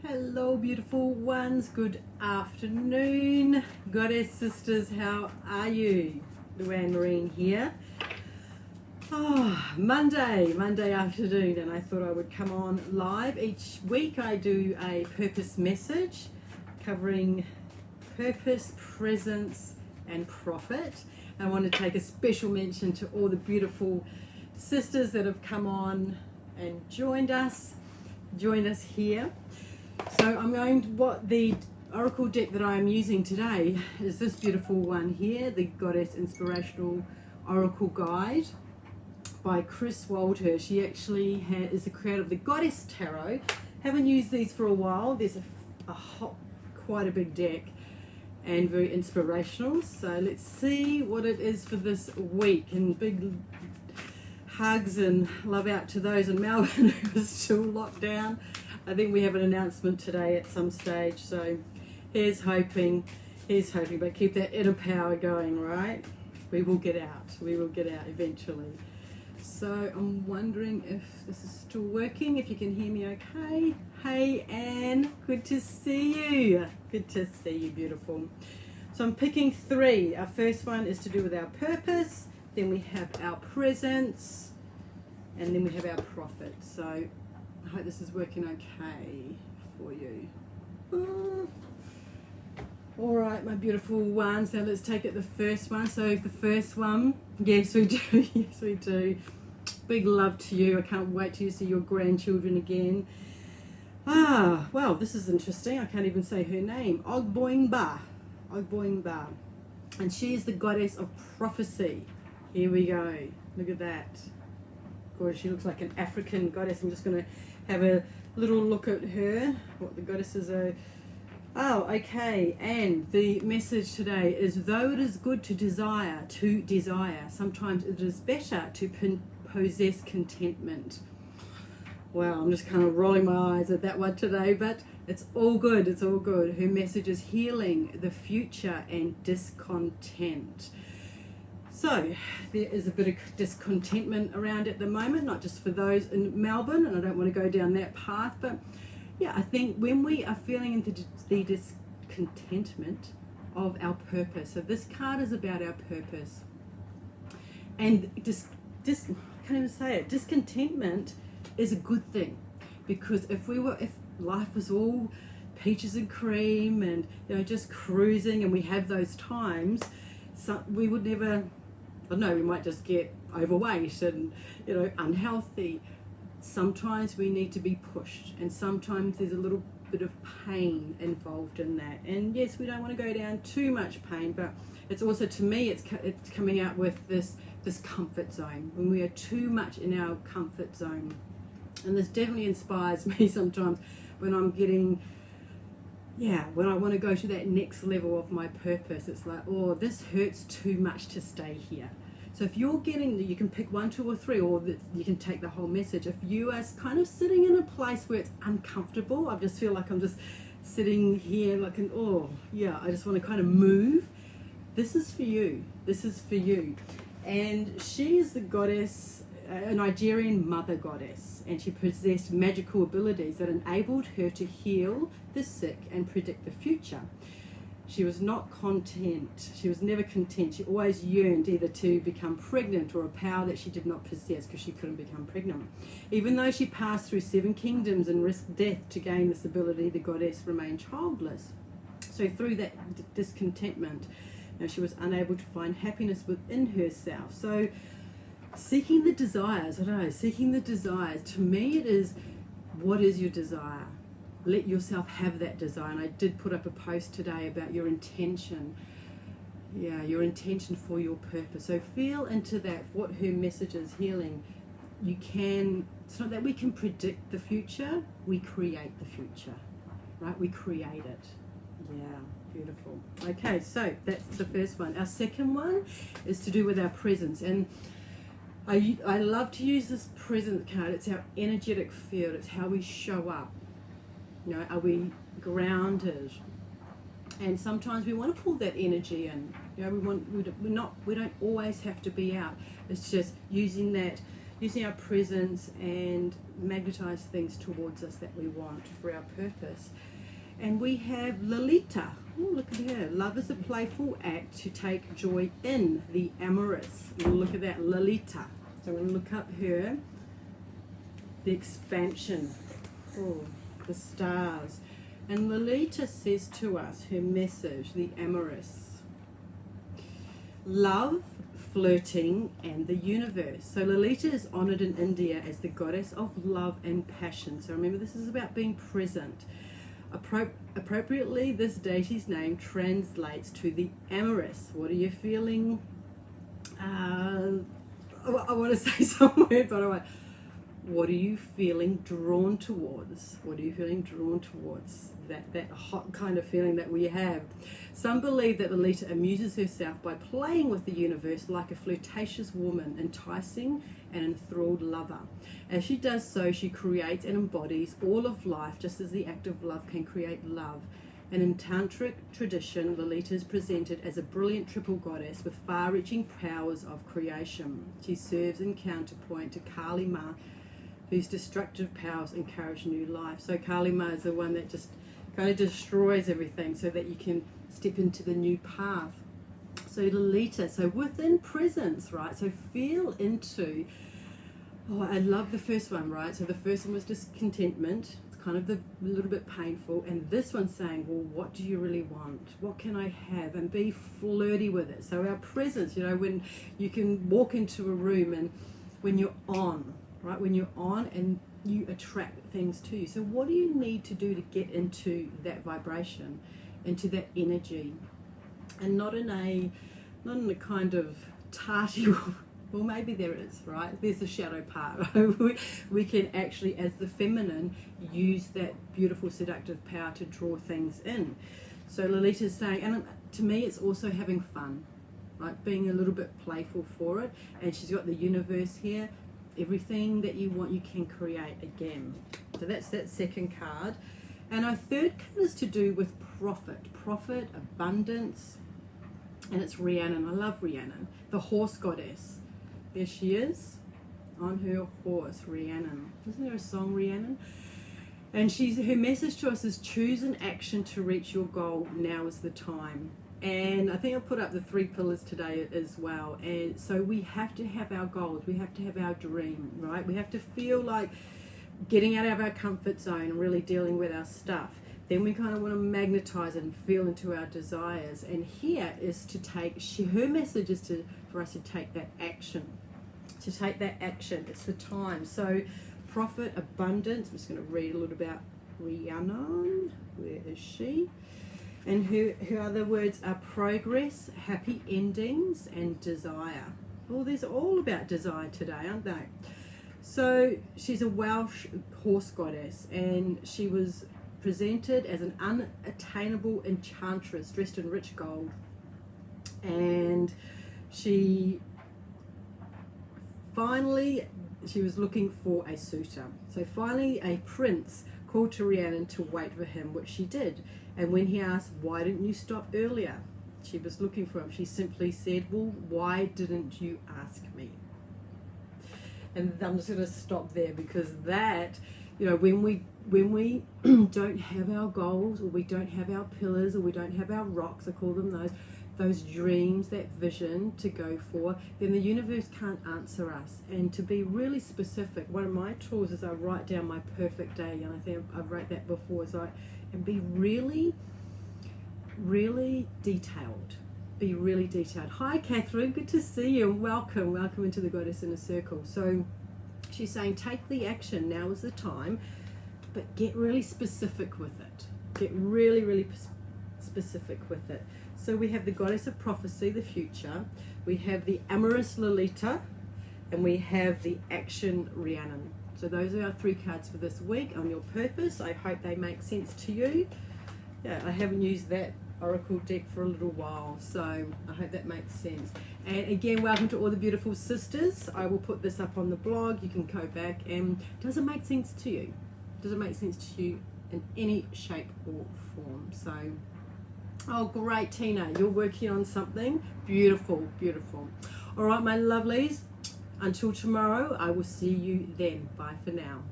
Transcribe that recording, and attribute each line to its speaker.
Speaker 1: Hello beautiful ones, good afternoon, goddess sisters, how are you? Luanne Marine here. Monday afternoon, and I thought I would come on live. Each week I do a purpose message covering purpose, presence and profit. I want to take a special mention to all the beautiful sisters that have come on and joined us here. So I'm going to, what the oracle deck that I am using today is this beautiful one here, the Goddess Inspirational Oracle Guide by Kris Waldherr. She actually is the creator of the Goddess Tarot. Haven't used these for a while. There's quite a big deck and very inspirational. So let's see what it is for this week. And big hugs and love out to those in Melbourne who are still locked down. I think we have an announcement today at some stage, so here's hoping, but keep that inner power going, right? We will get out eventually. So I'm wondering if this is still working, if you can hear me okay. Hey Anne, good to see you. Good to see you, beautiful. So I'm picking three. Our first one is to do with our purpose, then we have our presence, and then we have our profit. So I hope this is working okay for you. All right, my beautiful ones. Now let's take it the first one. So the first one, yes we do, yes we do. Big love to you. I can't wait to see your grandchildren again. Well, this is interesting. I can't even say her name. Ogboingba. And she is the goddess of prophecy. Here we go. Look at that. Gorgeous. She looks like an African goddess. I'm just going to have a little look at her, what the goddesses are. Oh, okay. And the message today is, though it is good to desire, sometimes it is better to possess contentment. Wow, I'm just kind of rolling my eyes at that one today, but it's all good. It's all good. Her message is healing the future and discontent. So there is a bit of discontentment around at the moment, not just for those in Melbourne, and I don't want to go down that path, but yeah, I think when we are feeling into the discontentment of our purpose, so this card is about our purpose, and I can't even say it, discontentment is a good thing, because if life was all peaches and cream and just cruising, and we have those times, we would never, I don't know, we might just get overweight and unhealthy. Sometimes we need to be pushed, and sometimes there's a little bit of pain involved in that. And yes, we don't want to go down too much pain, but it's also, to me, it's coming out with this comfort zone, when we are too much in our comfort zone. And this definitely inspires me sometimes when I'm getting, when I want to go to that next level of my purpose. It's like, oh, this hurts too much to stay here. So if you're getting, you can pick 1, 2 or 3, or you can take the whole message. If you are kind of sitting in a place where it's uncomfortable, I just feel like I'm just sitting here like I just want to kind of move. This is for you. This is for you. And she is the goddess, a Nigerian mother goddess, and she possessed magical abilities that enabled her to heal the sick and predict the future. She was not content. She was never content. She always yearned either to become pregnant or a power that she did not possess, because she couldn't become pregnant. Even though she passed through 7 kingdoms and risked death to gain this ability, the goddess remained childless. So through that discontentment, she was unable to find happiness within herself. So seeking the desires, to me it is, what is your desire? Let yourself have that desire. And I did put up a post today about your intention. Your intention for your purpose. So feel into that, what her message is healing. It's not that we can predict the future, we create the future, right? We create it. Yeah, beautiful. Okay, so that's the first one. Our second one is to do with our presence. And I love to use this presence card. It's our energetic field. It's how we show up. Are we grounded? And sometimes we want to pull that energy in. We don't always have to be out. It's just using that using our presence and magnetize things towards us that we want for our purpose. And we have Lolita. Oh, look at her. Love is a playful act to take joy in, the amorous. Look at that, Lolita. So I'm going to look up her. The expansion. Oh, the stars. And Lolita says to us, her message, the amorous. Love, flirting, and the universe. So Lolita is honoured in India as the goddess of love and passion. So remember, this is about being present. Appropriately, this deity's name translates to the amorous. What are you feeling? I want to say somewhere, but I won't. What are you feeling drawn towards? What are you feeling drawn towards? That hot kind of feeling that we have. Some believe that Lolita amuses herself by playing with the universe like a flirtatious woman, enticing an enthralled lover. As she does so, she creates and embodies all of life, just as the act of love can create love. And in tantric tradition, Lolita is presented as a brilliant triple goddess with far-reaching powers of creation. She serves in counterpoint to Kali Ma, whose destructive powers encourage new life. So Kali Ma is the one that just kind of destroys everything so that you can step into the new path. So Lolita, so within presence, right? So feel into, oh, I love the first one, right? So the first one was discontentment. It's kind of a little bit painful. And this one's saying, well, what do you really want? What can I have? And be flirty with it. So our presence, you know, when you can walk into a room and when you're on, right? When you're on and you attract things to you. So what do you need to do to get into that vibration, into that energy? And not in a kind of tarty, well, maybe there is, right? There's the shadow part. We can actually, as the feminine, use that beautiful seductive power to draw things in. So Lolita's saying, and to me it's also having fun, right? Being a little bit playful for it. And she's got the universe here. Everything that you want, you can create again. So that's that second card. And our third card is to do with profit, abundance, and it's Rhiannon. I love Rhiannon, the horse goddess. There she is on her horse, Rhiannon. Isn't there a song, Rhiannon? And her message to us is choose an action to reach your goal. Now is the time. And I think I'll put up the 3 pillars today as well. And so we have to have our goals. We have to have our dream, right? We have to feel like getting out of our comfort zone and really dealing with our stuff. Then we kind of want to magnetize and feel into our desires. And here is to take, her message is for us to take that action. To take that action. It's the time. So profit, abundance. I'm just going to read a little about Rhiannon. Where is she? And her other words are progress, happy endings, and desire. Well, these are all about desire today, aren't they? So she's a Welsh horse goddess, and she was presented as an unattainable enchantress dressed in rich gold. And she was looking for a suitor. So finally a prince called to Rhiannon to wait for him, which she did. And when he asked, why didn't you stop earlier? She was looking for him. She simply said, well, why didn't you ask me? And I'm just going to stop there, because that, you know, when we don't have our goals, or we don't have our pillars, or we don't have our rocks, I call them those dreams, that vision to go for, then the universe can't answer us. And to be really specific, one of my tools is I write down my perfect day, and I think I've wrote that before, and be really, really detailed. Be really detailed. Hi, Catherine. Good to see you, and welcome. Welcome into the Goddess Inner Circle. So she's saying, take the action. Now is the time, but get really specific with it. Get really, really specific with it. So we have the Goddess of Prophecy, the future. We have the amorous Lolita, and we have the action Rhiannon. So those are our 3 cards for this week on your purpose. I hope they make sense to you. Yeah, I haven't used that Oracle deck for a little while, so I hope that makes sense. And again, welcome to all the beautiful sisters. I will put this up on the blog. You can go back, and does it make sense to you? Does it make sense to you in any shape or form? So, oh great, Tina, you're working on something. Beautiful, beautiful. All right, my lovelies. Until tomorrow, I will see you then. Bye for now.